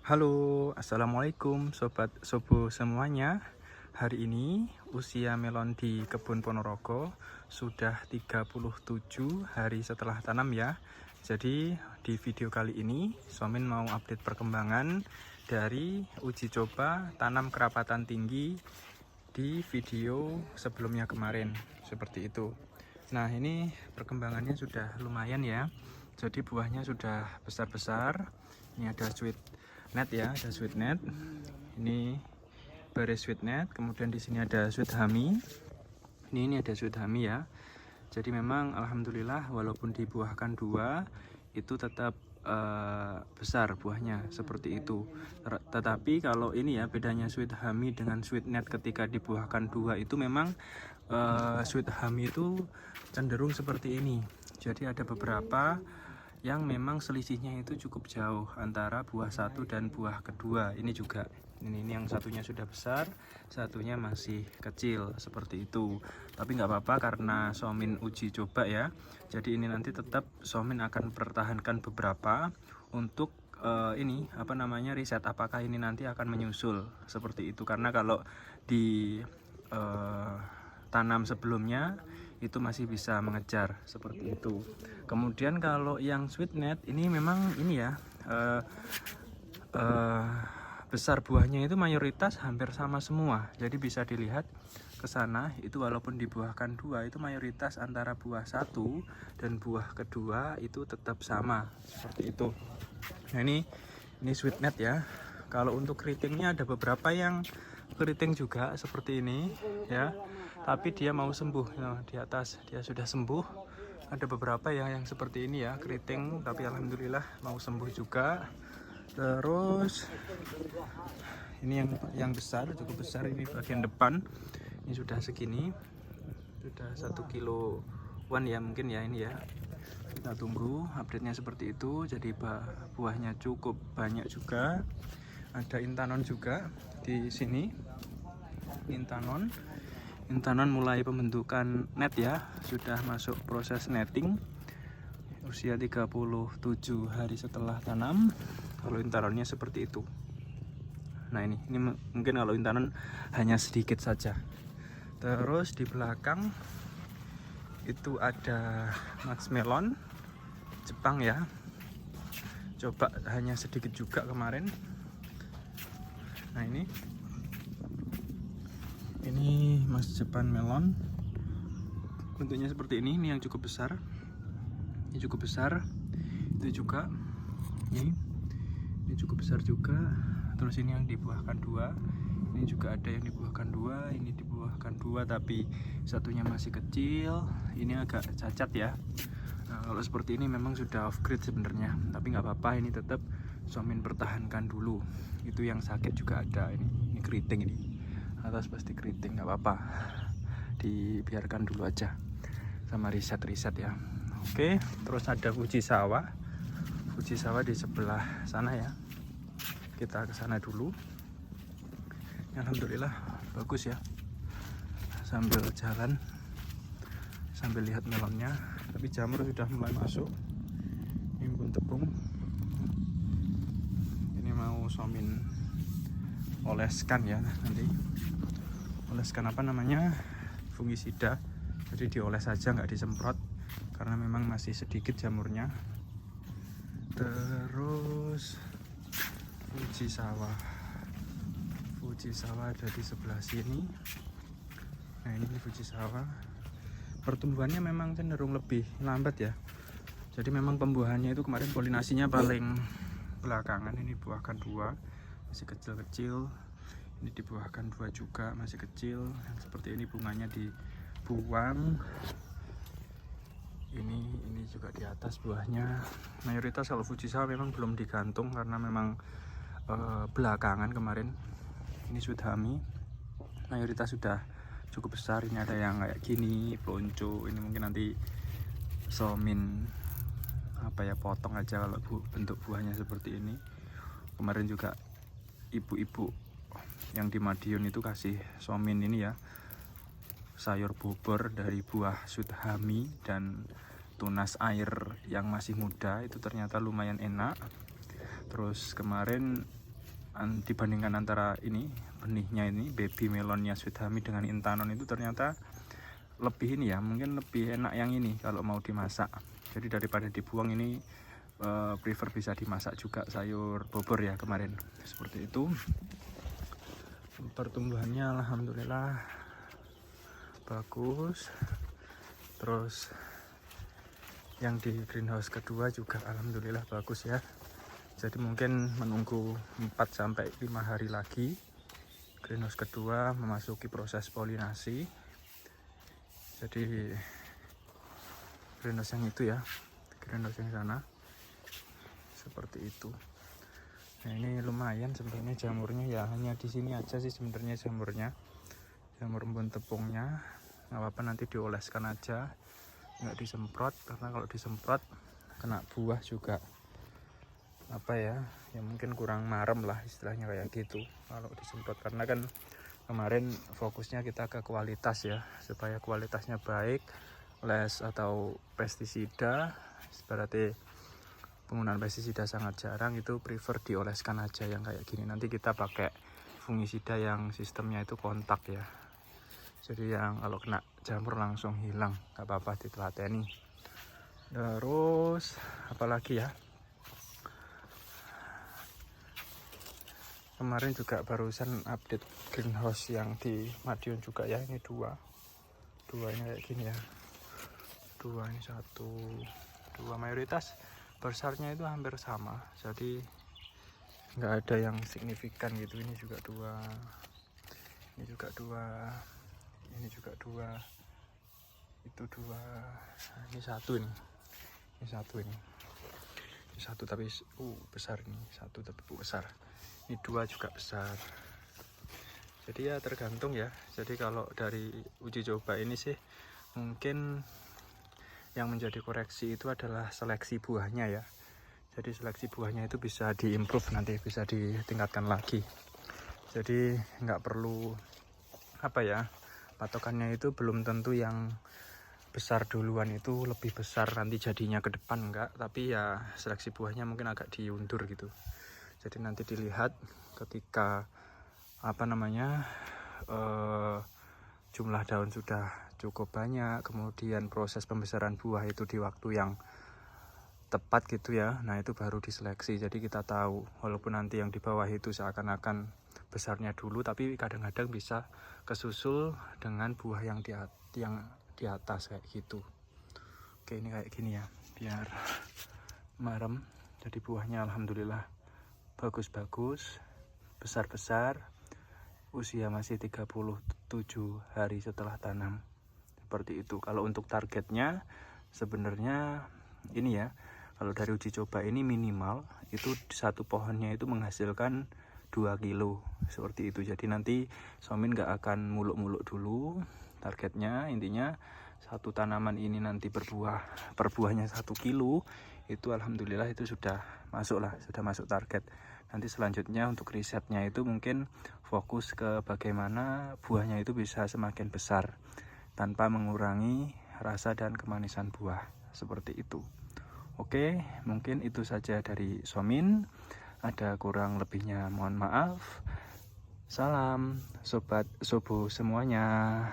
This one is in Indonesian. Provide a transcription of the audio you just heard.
Halo, assalamualaikum sobat sobo semuanya. Hari ini usia melon di kebun Ponorogo sudah 37 hari setelah tanam ya. Jadi di video kali ini Somin mau update perkembangan dari uji coba tanam kerapatan tinggi di video sebelumnya kemarin, seperti itu. Nah, ini perkembangannya sudah lumayan ya. Jadi buahnya sudah besar-besar. Ini ada sweet net ya, ada sweet net. Ini baris sweet net. Kemudian di sini ada sweet hami. Ini ada sweet hami ya. Jadi memang alhamdulillah walaupun dibuahkan dua, itu tetap besar buahnya seperti itu. Tetapi kalau ini ya, bedanya sweet hami dengan sweet net ketika dibuahkan dua itu memang sweet hami itu cenderung seperti ini. Jadi ada beberapa yang memang selisihnya itu cukup jauh antara buah satu dan buah kedua. Ini juga ini yang satunya sudah besar, satunya masih kecil seperti itu. Tapi nggak apa-apa karena Somin uji coba ya. Jadi ini nanti tetap Somin akan pertahankan beberapa untuk ini apa namanya, riset apakah ini nanti akan menyusul seperti itu. Karena kalau di tanam sebelumnya itu masih bisa mengejar seperti itu. Kemudian kalau yang sweet net ini memang ini ya, besar buahnya itu mayoritas hampir sama semua. Jadi bisa dilihat ke sana itu walaupun dibuahkan dua itu mayoritas antara buah satu dan buah kedua itu tetap sama seperti itu. Nah ini sweet net ya. Kalau untuk keritingnya ada beberapa yang keriting juga seperti ini ya, tapi dia mau sembuh. Nah, di atas dia sudah sembuh. Ada beberapa ya yang seperti ini ya, keriting, tapi alhamdulillah mau sembuh juga. Terus ini yang besar, cukup besar, ini bagian depan ini sudah segini, sudah 1 kiloan ya mungkin ya ini ya. Kita tunggu update-nya seperti itu. Jadi buahnya cukup banyak juga. Ada intanon juga di sini. Intanon mulai pembentukan net ya, sudah masuk proses netting. Usia 37 hari setelah tanam. Kalau intanonnya seperti itu. Nah ini mungkin kalau intanon hanya sedikit saja. Terus di belakang itu ada Max Melon Jepang ya. Coba hanya sedikit juga kemarin. Nah ini Mas Jepang Melon. Bentuknya seperti ini yang cukup besar. Ini cukup besar. Itu juga. Ini cukup besar juga. Terus ini yang dibuahkan dua. Ini juga ada yang dibuahkan dua. Ini dibuahkan dua tapi satunya masih kecil. Ini agak cacat ya. Nah, kalau seperti ini memang sudah off grade sebenarnya. Tapi nggak apa-apa, ini tetap Somin pertahankan dulu. Itu yang sakit juga ada. Ini keriting ini. Atas pasti keriting, nggak apa-apa. Dibiarkan dulu aja. Sama riset ya. Oke, terus ada Fuji sawah. Fuji sawah di sebelah sana ya. Kita ke sana dulu. Alhamdulillah bagus ya. Sambil jalan, sambil lihat melonnya. Tapi jamur sudah mulai masuk. Ini pun tepung. Ini mau Somin oleskan ya nanti. Oleskan apa namanya? Fungisida. Jadi dioles saja, nggak disemprot karena memang masih sedikit jamurnya. Terus Fuji sawah ada di sebelah sini. Nah ini Fuji sawah. Pertumbuhannya memang cenderung lebih lambat ya. Jadi memang pembuahannya itu kemarin polinasinya paling belakangan. Ini buahkan dua masih kecil-kecil. Ini dibuahkan dua juga masih kecil. Yang seperti ini bunganya dibuang. Ini juga di atas buahnya. Mayoritas kalau Fuji sawah memang belum digantung karena memang belakangan kemarin. Ini sweet hami. Mayoritas sudah cukup besar. Ini ada yang kayak gini, pelonco. Ini mungkin nanti Somin potong aja kalau bentuk buahnya seperti ini. Kemarin juga ibu-ibu yang di Madiun itu kasih Somin ini ya, sayur bobor dari buah sweet hami dan tunas air yang masih muda. Itu ternyata lumayan enak. Terus kemarin dibandingkan antara ini benihnya ini baby melonnya Sweet Hummy dengan Intanon itu ternyata lebih ini ya, mungkin lebih enak yang ini kalau mau dimasak. Jadi daripada dibuang ini prefer bisa dimasak juga sayur bobor ya kemarin. Seperti itu. Pertumbuhannya alhamdulillah bagus. Terus yang di greenhouse kedua juga alhamdulillah bagus ya. Jadi mungkin menunggu 4-5 hari lagi greenhouse kedua memasuki proses polinasi. Jadi greenhouse yang itu ya, greenhouse yang sana seperti itu. Nah ini lumayan sebenarnya jamurnya ya, hanya di sini aja sih sebenarnya jamurnya, jamur embun tepungnya. Nggak apa-apa, nanti dioleskan aja, nggak disemprot, karena kalau disemprot kena buah juga apa ya, ya mungkin kurang marem lah istilahnya kayak gitu kalau disemprot. Karena kan kemarin fokusnya kita ke kualitas ya, supaya kualitasnya baik, les atau pestisida, berarti penggunaan pestisida sangat jarang, itu prefer dioleskan aja yang kayak gini. Nanti kita pakai fungisida yang sistemnya itu kontak ya, jadi yang kalau kena jamur langsung hilang, nggak apa-apa ditelateni. Terus apalagi ya, kemarin juga barusan update greenhouse yang di Madiun juga ya. Ini dua ini kayak gini ya, dua ini dua mayoritas besarnya itu hampir sama, jadi nggak ada yang signifikan gitu. Ini juga dua, ini juga dua, ini juga dua, itu dua, ini satu, ini satu, ini satu tapi besar, ini satu tapi besar, ini dua juga besar. Jadi ya tergantung ya. Jadi kalau dari uji coba ini sih mungkin yang menjadi koreksi itu adalah seleksi buahnya ya. Jadi seleksi buahnya itu bisa diimprove, nanti bisa ditingkatkan lagi. Jadi nggak perlu apa ya, patokannya itu belum tentu yang besar duluan itu lebih besar nanti jadinya ke depan, enggak, tapi ya seleksi buahnya mungkin agak diundur gitu. Jadi nanti dilihat ketika apa namanya jumlah daun sudah cukup banyak, kemudian proses pembesaran buah itu di waktu yang tepat gitu ya, nah itu baru diseleksi. Jadi kita tahu walaupun nanti yang di bawah itu seakan-akan besarnya dulu, tapi kadang-kadang bisa kesusul dengan buah yang di atas kayak gitu. Oke, ini kayak gini ya, biar marem. Jadi buahnya alhamdulillah bagus-bagus, besar-besar, usia masih 37 hari setelah tanam. Seperti itu. Kalau untuk targetnya sebenarnya ini ya, kalau dari uji coba ini minimal itu satu pohonnya itu menghasilkan 2 kilo seperti itu. Jadi nanti Somin nggak akan muluk-muluk dulu. Targetnya intinya satu tanaman ini nanti berbuah, per buahnya 1 kilo, itu alhamdulillah itu sudah masuk lah, sudah masuk target. Nanti selanjutnya untuk risetnya itu mungkin fokus ke bagaimana buahnya itu bisa semakin besar tanpa mengurangi rasa dan kemanisan buah, seperti itu. Oke, mungkin itu saja dari Somin. Ada kurang lebihnya mohon maaf. Salam sobat sobo semuanya.